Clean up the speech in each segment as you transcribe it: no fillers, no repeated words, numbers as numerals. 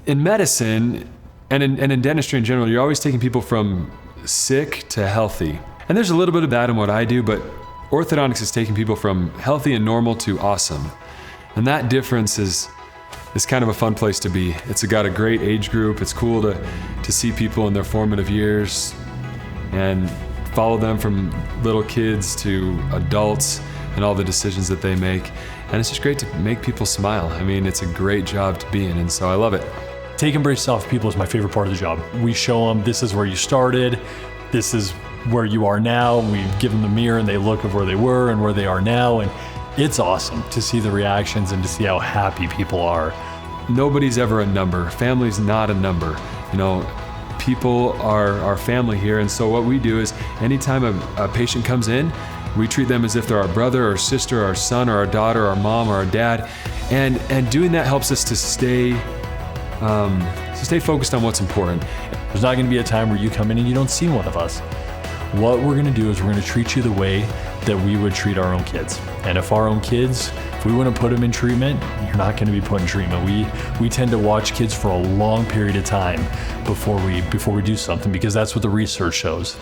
in medicine and in dentistry in general, you're always taking people from sick to healthy. And there's a little bit of that in what I do, but orthodontics is taking people from healthy and normal to awesome. And that difference is kind of a fun place to be. It's got a great age group. It's cool to see people in their formative years and follow them from little kids to adults and all the decisions that they make. And it's just great to make people smile. I mean, it's a great job to be in, and so I love it. Taking braces off people is my favorite part of the job. We show them this is where you started, this is where you are now. We give them the mirror and they look at where they were and where they are now. And it's awesome to see the reactions and to see how happy people are. Nobody's ever a number. Family's not a number. You know, people are family here. And so what we do is anytime a patient comes in, we treat them as if they're our brother or sister, our son or our daughter, our mom or our dad. And doing that helps us to stay focused on what's important. There's not gonna be a time where you come in and you don't see one of us. What we're gonna do is we're gonna treat you the way that we would treat our own kids. And if our own kids, if we wanna put them in treatment, you're not gonna be put in treatment. We tend to watch kids for a long period of time before we do something, because that's what the research shows.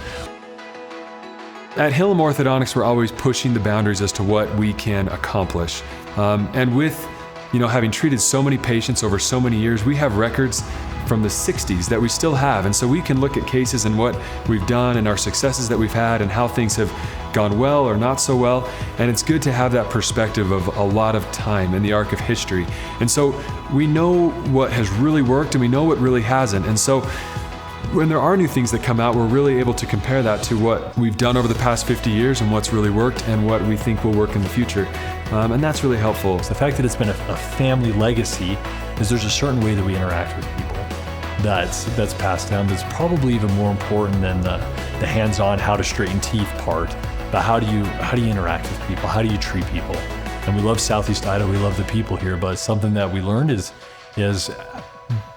At Hillam Orthodontics, we're always pushing the boundaries as to what we can accomplish. And with, having treated so many patients over so many years, we have records from the 60s that we still have. And so we can look at cases and what we've done and our successes that we've had and how things have gone well or not so well. And it's good to have that perspective of a lot of time in the arc of history. And so we know what has really worked and we know what really hasn't. And so when there are new things that come out, we're really able to compare that to what we've done over the past 50 years and what's really worked and what we think will work in the future. And that's really helpful. The fact that it's been a family legacy is there's a certain way that we interact with people that's passed down that's probably even more important than the hands-on how to straighten teeth part. But how do you interact with people? How do you treat people? And we love Southeast Idaho, we love the people here, but something that we learned is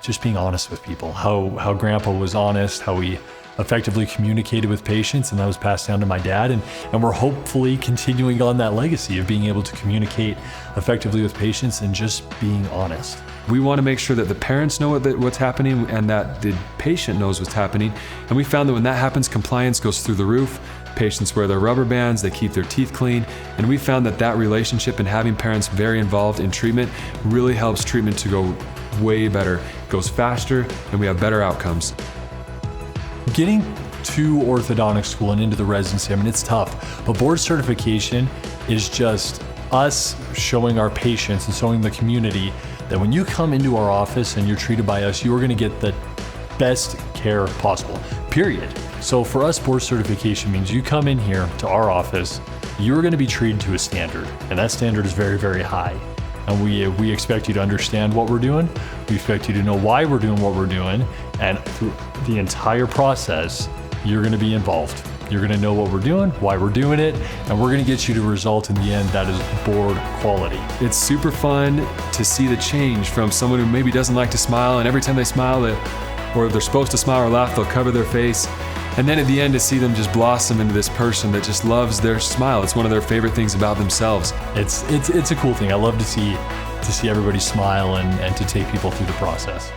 just being honest with people. How Grandpa was honest, how he effectively communicated with patients, and that was passed down to my dad. And we're hopefully continuing on that legacy of being able to communicate effectively with patients and just being honest. We want to make sure that the parents know what's happening and that the patient knows what's happening. And we found that when that happens, compliance goes through the roof. Patients wear their rubber bands, they keep their teeth clean. And we found that relationship and having parents very involved in treatment really helps treatment to go way better. It goes faster and we have better outcomes. Getting to orthodontic school and into the residency, it's tough, but board certification is just us showing our patients and showing the community that when you come into our office and you're treated by us, you are gonna get the best care possible, period. So for us, board certification means you come in here to our office, you're gonna be treated to a standard, and that standard is very, very high. And we expect you to understand what we're doing. We expect you to know why we're doing what we're doing. And through the entire process, you're gonna be involved. You're gonna know what we're doing, why we're doing it, and we're gonna get you to a result in the end that is board quality. It's super fun to see the change from someone who maybe doesn't like to smile, and every time they smile, or they're supposed to smile or laugh, they'll cover their face. And then at the end to see them just blossom into this person that just loves their smile. It's one of their favorite things about themselves. It's a cool thing. I love to see everybody smile and to take people through the process.